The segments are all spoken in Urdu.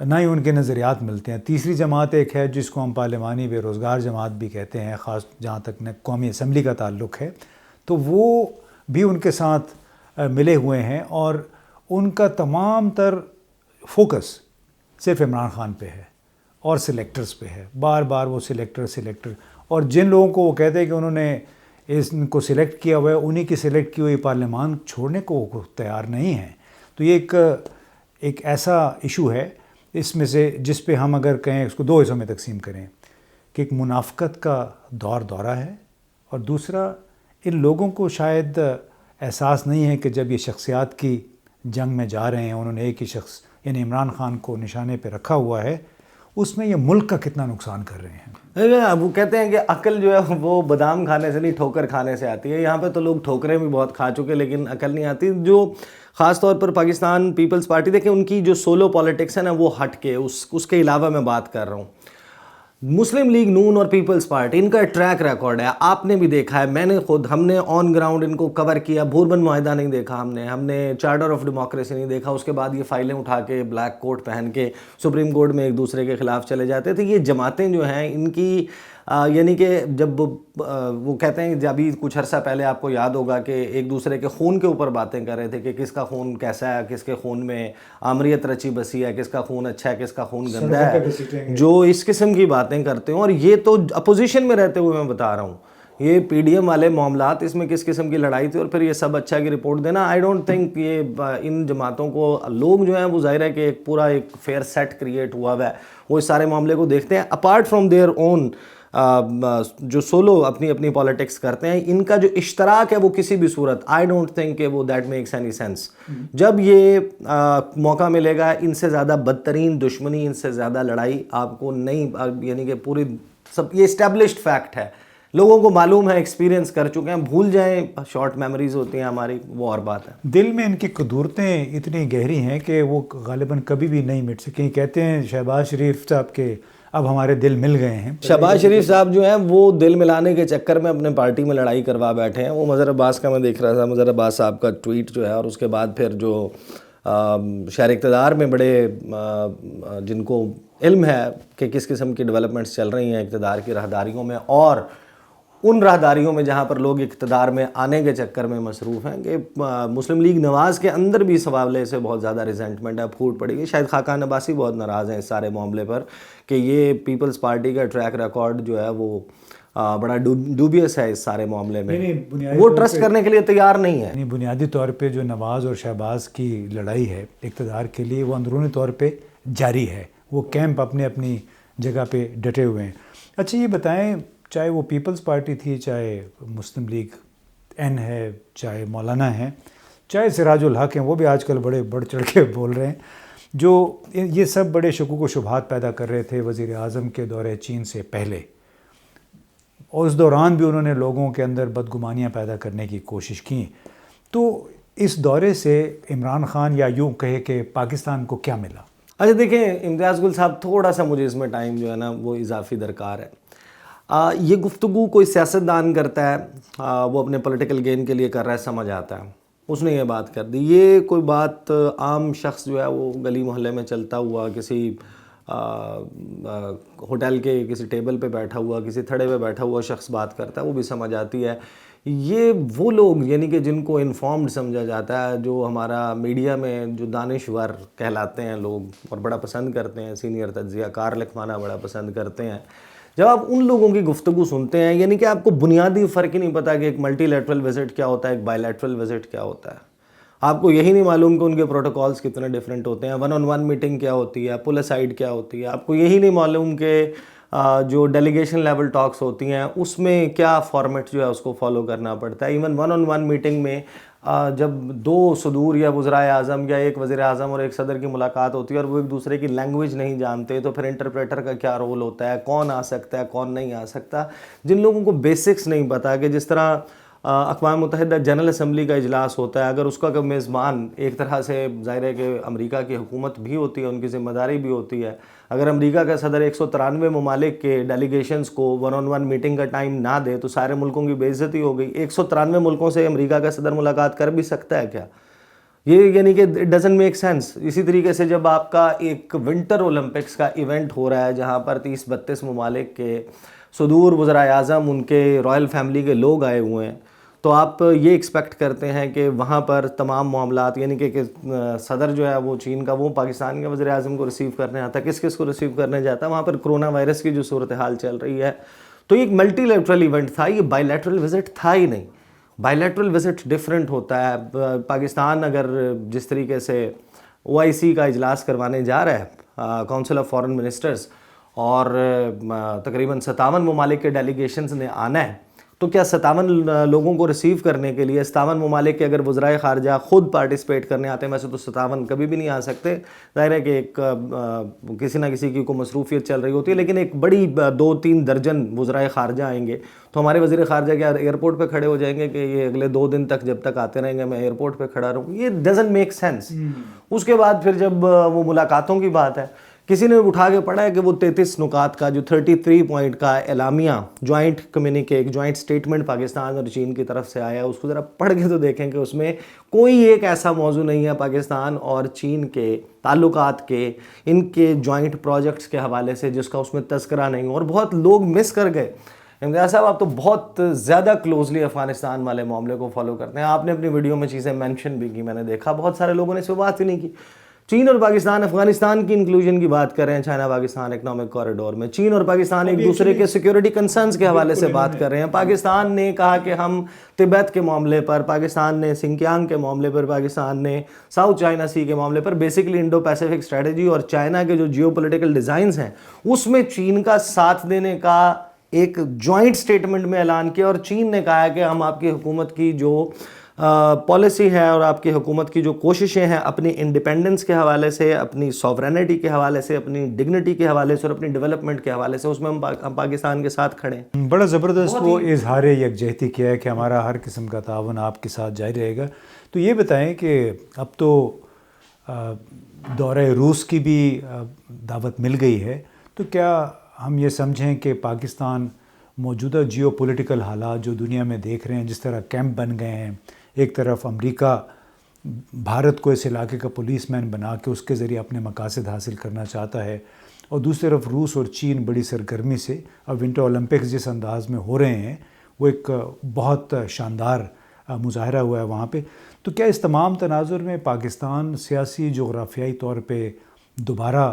نہ ہی ان کے نظریات ملتے ہیں. تیسری جماعت ایک ہے جس کو ہم پارلیمانی بے روزگار جماعت بھی کہتے ہیں، خاص جہاں تک قومی اسمبلی کا تعلق ہے، تو وہ بھی ان کے ساتھ ملے ہوئے ہیں، اور ان کا تمام تر فوکس صرف عمران خان پہ ہے اور سلیکٹرز پہ ہے. بار بار وہ سلیکٹر، اور جن لوگوں کو وہ کہتے ہیں کہ انہوں نے ان کو سلیکٹ کیا ہوا ہے، انہی کی سلیکٹ کی ہوئی پارلیمان چھوڑنے کو وہ تیار نہیں ہیں. تو یہ ایک ایسا ایشو ہے اس میں سے جس پہ ہم اگر کہیں اس کو دو حصوں میں تقسیم کریں کہ ایک منافقت کا دورہ ہے، اور دوسرا ان لوگوں کو شاید احساس نہیں ہے کہ جب یہ شخصیات کی جنگ میں جا رہے ہیں، انہوں نے ایک ہی شخص یعنی عمران خان کو نشانے پہ رکھا ہوا ہے، اس میں یہ ملک کا کتنا نقصان کر رہے ہیں. وہ کہتے ہیں کہ عقل جو ہے وہ بادام کھانے سے نہیں ٹھوکر کھانے سے آتی ہے. یہاں پہ تو لوگ ٹھوکریں بھی بہت کھا چکے لیکن عقل نہیں آتی. جو خاص طور پر پاکستان پیپلز پارٹی، دیکھیں ان کی جو سولو پالیٹکس ہے نا، وہ ہٹ کے اس کے علاوہ میں بات کر رہا ہوں. مسلم لیگ نون اور پیپلز پارٹی، ان کا ٹریک ریکارڈ ہے، آپ نے بھی دیکھا ہے، میں نے خود، ہم نے آن گراؤنڈ ان کو کور کیا. بوربن معاہدہ نہیں دیکھا ہم نے چارٹر آف ڈیموکریسی نہیں دیکھا. اس کے بعد یہ فائلیں اٹھا کے بلیک کوٹ پہن کے سپریم کورٹ میں ایک دوسرے کے خلاف چلے جاتے تھے. یہ جماعتیں جو ہیں ان کی یعنی کہ جب وہ کہتے ہیں، جب ابھی کچھ عرصہ پہلے آپ کو یاد ہوگا کہ ایک دوسرے کے خون کے اوپر باتیں کر رہے تھے کہ کس کا خون کیسا ہے، کس کے خون میں آمریت رچی بسی ہے، کس کا خون اچھا ہے، کس کا خون گندا ہے، جو اس قسم کی باتیں کرتے ہیں. اور یہ تو اپوزیشن میں رہتے ہوئے میں بتا رہا ہوں، یہ پی ڈی ایم والے معاملات، اس میں کس قسم کی لڑائی تھی، اور پھر یہ سب اچھا کی رپورٹ دینا. آئی ڈونٹ تھنک یہ ان جماعتوں کو، لوگ جو ہیں وہ ظاہر ہے کہ ایک پورا ایک فیئر سیٹ کریٹ ہوا ہے، وہ اس سارے معاملے کو دیکھتے ہیں اپارٹ فرام دیئر اون جو سولو اپنی اپنی پالیٹکس کرتے ہیں. ان کا جو اشتراک ہے وہ کسی بھی صورت آئی ڈونٹ تھنک کہ وہ دیٹ میکس اینی سینس. جب یہ موقع ملے گا، ان سے زیادہ بدترین دشمنی، ان سے زیادہ لڑائی آپ کو نہیں، یعنی کہ پوری سب یہ اسٹیبلشڈ فیکٹ ہے، لوگوں کو معلوم ہے، ایکسپیرینس کر چکے ہیں. بھول جائیں، شارٹ میموریز ہوتی ہیں ہماری، وہ اور بات ہے. دل میں ان کی قدورتیں اتنی گہری ہیں کہ وہ غالباً کبھی بھی نہیں مٹ سکیں. کہتے ہیں شہباز شریف صاحب کے اب ہمارے دل مل گئے ہیں. شہباز شریف صاحب جو ہیں وہ دل ملانے کے چکر میں اپنے پارٹی میں لڑائی کروا بیٹھے ہیں. وہ مظہر عباس کا میں دیکھ رہا تھا، مظہر عباس صاحب کا ٹویٹ جو ہے، اور اس کے بعد پھر جو شہر اقتدار میں بڑے جن کو علم ہے کہ کس قسم کی ڈیولپمنٹس چل رہی ہیں اقتدار کی راہداریوں میں، اور ان راہداریوں میں جہاں پر لوگ اقتدار میں آنے کے چکر میں مصروف ہیں، کہ مسلم لیگ نواز کے اندر بھی اس حوالے سے بہت زیادہ ریزنٹمنٹ ہے، پھوٹ پڑی گئی. شاید خاقان عباسی بہت ناراض ہیں اس سارے معاملے پر کہ یہ پیپلز پارٹی کا ٹریک ریکارڈ جو ہے وہ بڑا ڈوبیس ہے اس سارے معاملے میں. وہ ٹرسٹ کرنے کے لیے تیار نہیں ہے. بنیادی طور پہ جو نواز اور شہباز کی لڑائی ہے اقتدار کے لیے، وہ اندرونی طور پہ جاری ہے. وہ کیمپ اپنی اپنی جگہ پہ ڈٹے ہوئے ہیں. اچھا یہ بتائیں، چاہے وہ پیپلز پارٹی تھی، چاہے مسلم لیگ این ہے، چاہے مولانا ہیں، چاہے سراج الحق ہیں، وہ بھی آج کل بڑے بڑھ چڑھ کے بول رہے ہیں، جو یہ سب بڑے شکوک و شبہات پیدا کر رہے تھے وزیر اعظم کے دورہ چین سے پہلے، اور اس دوران بھی انہوں نے لوگوں کے اندر بدگمانیاں پیدا کرنے کی کوشش کی. تو اس دورے سے عمران خان، یا یوں کہے کہ پاکستان کو کیا ملا؟ اچھا دیکھیں امتیاز گل صاحب، تھوڑا سا مجھے اس میں ٹائم جو ہے نا وہ اضافی درکار ہے. یہ گفتگو کوئی سیاستدان کرتا ہے، وہ اپنے پولیٹیکل گین کے لیے کر رہا ہے، سمجھ آتا ہے، اس نے یہ بات کر دی. یہ کوئی بات عام شخص جو ہے وہ گلی محلے میں چلتا ہوا، کسی ہوٹل کے کسی ٹیبل پہ بیٹھا ہوا، کسی تھڑے پہ بیٹھا ہوا شخص بات کرتا ہے، وہ بھی سمجھ آتی ہے. یہ وہ لوگ یعنی کہ جن کو انفارمڈ سمجھا جاتا ہے، جو ہمارا میڈیا میں جو دانشور کہلاتے ہیں لوگ، اور بڑا پسند کرتے ہیں، سینئر تجزیہ کار لکھوانا بڑا پسند کرتے ہیں، جب آپ ان لوگوں کی گفتگو سنتے ہیں، یعنی کہ آپ کو بنیادی فرق ہی نہیں پتا کہ ایک ملٹی لیٹرل وزٹ کیا ہوتا ہے، ایک بائی لیٹرل وزٹ کیا ہوتا ہے. آپ کو یہی نہیں معلوم کہ ان کے پروٹوکالز کتنے ڈیفرنٹ ہوتے ہیں، ون آن ون میٹنگ کیا ہوتی ہے، پل اسائڈ کیا ہوتی ہے. آپ کو یہی نہیں معلوم کہ جو ڈیلیگیشن لیول ٹاکس ہوتی ہیں اس میں کیا فارمیٹ جو ہے اس کو فالو کرنا پڑتا ہے. Even one on one meeting میں جب دو صدور یا وزرائے اعظم یا ایک وزیر اعظم اور ایک صدر کی ملاقات ہوتی ہے اور وہ ایک دوسرے کی لینگویج نہیں جانتے، تو پھر انٹرپریٹر کا کیا رول ہوتا ہے، کون آ سکتا ہے کون نہیں آ سکتا. جن لوگوں کو بیسکس نہیں پتا کہ جس طرح اقوام متحدہ جنرل اسمبلی کا اجلاس ہوتا ہے، اگر اس کا میزبان ایک طرح سے ظاہر ہے کہ امریکہ کی حکومت بھی ہوتی ہے، ان کی ذمہ داری بھی ہوتی ہے، اگر امریکہ کا صدر 193 ممالک کے ڈیلیگیشنز کو ون آن ون میٹنگ کا ٹائم نہ دے تو سارے ملکوں کی بے عزتی ہو گئی. 193 ملکوں سے امریکہ کا صدر ملاقات کر بھی سکتا ہے کیا؟ یہ یعنی کہ اٹ ڈزنٹ میک سینس. اسی طریقے سے جب آپ کا ایک ونٹر اولمپکس کا ایونٹ ہو رہا ہے جہاں پر 30-32 ممالک کے صدور وزرائے اعظم ان کے رائل فیملی کے لوگ آئے ہوئے ہیں, تو آپ یہ ایکسپیکٹ کرتے ہیں کہ وہاں پر تمام معاملات یعنی کہ صدر جو ہے وہ چین کا وہ پاکستان کے وزیر اعظم کو ریسیو کرنے آتا ہے, کس کو ریسیو کرنے جاتا ہے, وہاں پر کرونا وائرس کی جو صورتحال چل رہی ہے. تو یہ ایک ملٹی لیٹرل ایونٹ تھا, یہ بائی لیٹرل وزٹ تھا ہی نہیں. بائی لیٹرل وزٹ ڈفرینٹ ہوتا ہے. پاکستان اگر جس طریقے سے OIC کا اجلاس کروانے جا رہا ہے, کونسل آف فارن منسٹرز, اور تقریباً 57 ممالک کے ڈیلیگیشنز نے آنا ہے, تو کیا 57 لوگوں کو ریسیو کرنے کے لیے 57 ممالک کے اگر وزرائے خارجہ خود پارٹیسپیٹ کرنے آتے ہیں, ویسے تو 57 کبھی بھی نہیں آ سکتے, ظاہر ہے کہ ایک کسی نہ کسی کی کو مصروفیت چل رہی ہوتی ہے, لیکن ایک بڑی 2-3 درجن وزرائے خارجہ آئیں گے, تو ہمارے وزیر خارجہ کیا ایئرپورٹ پہ کھڑے ہو جائیں گے کہ یہ اگلے 2 دن تک جب تک آتے رہیں گے میں ایئرپورٹ پہ کھڑا رہوں؟ یہ ڈزنٹ میک سینس. اس کے بعد پھر جب وہ ملاقاتوں کی بات ہے, کسی نے اٹھا کے پڑھا ہے کہ وہ 33 نکات کا جو 33 پوائنٹ کا اعلامیہ جوائنٹ کمیونیکے, ایک جوائنٹ سٹیٹمنٹ پاکستان اور چین کی طرف سے آیا ہے, اس کو ذرا پڑھ کے تو دیکھیں کہ اس میں کوئی ایک ایسا موضوع نہیں ہے پاکستان اور چین کے تعلقات کے, ان کے جوائنٹ پروجیکٹس کے حوالے سے جس کا اس میں تذکرہ نہیں ہو. اور بہت لوگ مس کر گئے. امتیاز صاحب آپ تو بہت زیادہ کلوزلی افغانستان والے معاملے کو فالو کرتے ہیں, آپ نے اپنی ویڈیو میں چیزیں مینشن بھی کی, میں نے دیکھا بہت سارے لوگوں نے اس پہ بات ہی نہیں کی. چین اور پاکستان افغانستان کی انکلوژن کی بات کر رہے ہیں چائنا پاکستان اکنامک کوریڈور میں, چین اور پاکستان ایک دوسرے کے سیکیورٹی کنسرنز کے حوالے سے بات کر رہے ہیں. پاکستان نے کہا کہ ہم تبت کے معاملے پر, پاکستان نے سنکیانگ کے معاملے پر, پاکستان نے ساؤتھ چائنا سی کے معاملے پر, بیسکلی انڈو پیسیفک اسٹریٹجی اور چائنا کے جو جیو پولیٹیکل ڈیزائنز ہیں اس میں چین کا ساتھ دینے کا ایک جوائنٹ سٹیٹمنٹ میں اعلان کیا. اور چین نے کہا کہ ہم آپ کی حکومت کی جو پالیسی ہے اور آپ کی حکومت کی جو کوششیں ہیں اپنی انڈیپینڈنس کے حوالے سے, اپنی سوورینٹی کے حوالے سے, اپنی ڈگنیٹی کے حوالے سے اور اپنی ڈیولپمنٹ کے حوالے سے, اس میں ہم پاکستان کے ساتھ کھڑے ہیں. بڑا زبردست وہ اظہار یکجہتی کیا ہے کہ ہمارا ہر قسم کا تعاون آپ کے ساتھ جاری رہے گا. تو یہ بتائیں کہ اب تو دورہ روس کی بھی دعوت مل گئی ہے, تو کیا ہم یہ سمجھیں کہ پاکستان موجودہ جیو پولیٹیکل حالات جو دنیا میں دیکھ رہے ہیں, جس طرح کیمپ بن گئے ہیں, ایک طرف امریکہ بھارت کو اس علاقے کا پولیس مین بنا کے اس کے ذریعے اپنے مقاصد حاصل کرنا چاہتا ہے, اور دوسری طرف روس اور چین بڑی سرگرمی سے, اور ونٹر اولمپکس جس انداز میں ہو رہے ہیں وہ ایک بہت شاندار مظاہرہ ہوا ہے وہاں پہ, تو کیا اس تمام تناظر میں پاکستان سیاسی جغرافیائی طور پہ دوبارہ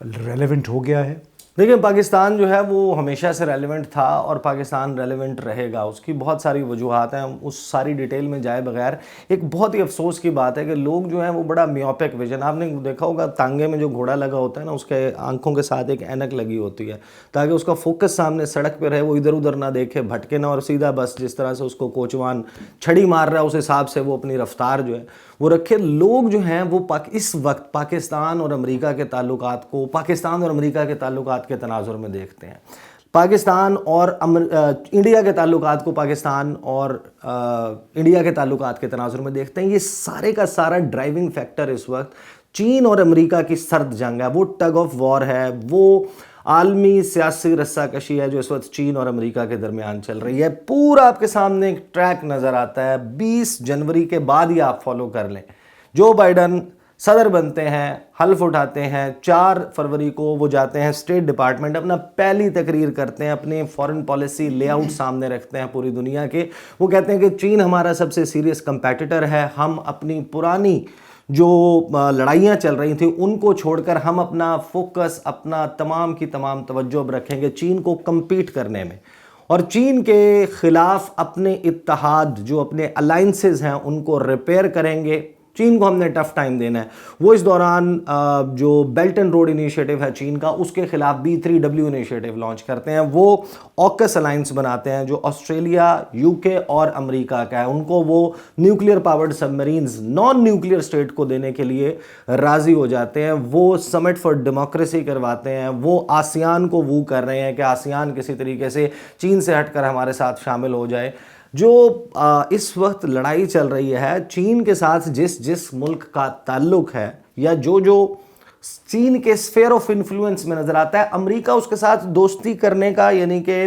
ریلیونٹ ہو گیا ہے؟ دیکھیں پاکستان جو ہے وہ ہمیشہ سے ریلیونٹ تھا اور پاکستان ریلیونٹ رہے گا. اس کی بہت ساری وجوہات ہیں, اس ساری ڈیٹیل میں جائے بغیر ایک بہت ہی افسوس کی بات ہے کہ لوگ جو ہیں وہ بڑا میوپک ویژن, آپ نے دیکھا ہوگا تانگے میں جو گھوڑا لگا ہوتا ہے نا, اس کے آنکھوں کے ساتھ ایک اینک لگی ہوتی ہے تاکہ اس کا فوکس سامنے سڑک پہ رہے, وہ ادھر ادھر نہ دیکھے, بھٹکے نہ, اور سیدھا بس جس طرح سے اس کو کوچوان چھڑی مار رہا ہے اس حساب سے وہ اپنی رفتار جو ہے وہ رکھے. لوگ جو ہیں وہ اس وقت پاکستان اور امریکہ کے تعلقات کو, پاکستان اور امریکہ کے تعلقات کے تناظر میں دیکھتے ہیں, پاکستان اور انڈیا کے تعلقات کو پاکستان اور انڈیا کے تعلقات کے تناظر میں دیکھتے ہیں. یہ سارے کا سارا ڈرائیونگ فیکٹر اس وقت چین اور امریکہ کی سرد جنگ ہے, وہ ٹگ آف وار ہے, وہ عالمی سیاسی رسہ کشی ہے جو اس وقت چین اور امریکہ کے درمیان چل رہی ہے. پورا آپ کے سامنے ایک ٹریک نظر آتا ہے. 20 جنوری کے بعد ہی آپ فالو کر لیں, جو بائیڈن صدر بنتے ہیں, حلف اٹھاتے ہیں, 4 فروری کو وہ جاتے ہیں اسٹیٹ ڈپارٹمنٹ, اپنا پہلی تقریر کرتے ہیں, اپنی فارن پالیسی لے آؤٹ سامنے رکھتے ہیں پوری دنیا کے. وہ کہتے ہیں کہ چین ہمارا سب سے سیریس کمپیٹیٹر ہے, ہم اپنی پرانی جو لڑائیاں چل رہی تھیں ان کو چھوڑ کر ہم اپنا فوکس, اپنا تمام کی تمام توجہ اب رکھیں گے چین کو کمپیٹ کرنے میں, اور چین کے خلاف اپنے اتحاد جو اپنے الائنسز ہیں ان کو ریپیئر کریں گے. چین کو ہم نے ٹف ٹائم دینا ہے. وہ اس دوران جو بیلٹ اینڈ روڈ انیشیٹو ہے چین کا, اس کے خلاف B3W انیشیٹو لانچ کرتے ہیں. وہ آکس الائنس بناتے ہیں جو آسٹریلیا, UK اور امریکہ کا ہے. ان کو وہ نیوکلیئر پاورڈ سب مرینز نان نیوکلیئر اسٹیٹ کو دینے کے لیے راضی ہو جاتے ہیں. وہ سمٹ فار ڈیموکریسی کرواتے ہیں. وہ آسیان کو وو کر رہے ہیں کہ آسیان کسی طریقے سے چین سے ہٹ کر ہمارے ساتھ شامل ہو جائے. جو اس وقت لڑائی چل رہی ہے چین کے ساتھ, جس ملک کا تعلق ہے یا جو چین کے اسفیئر آف انفلوئنس میں نظر آتا ہے, امریکہ اس کے ساتھ دوستی کرنے کا یعنی کہ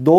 2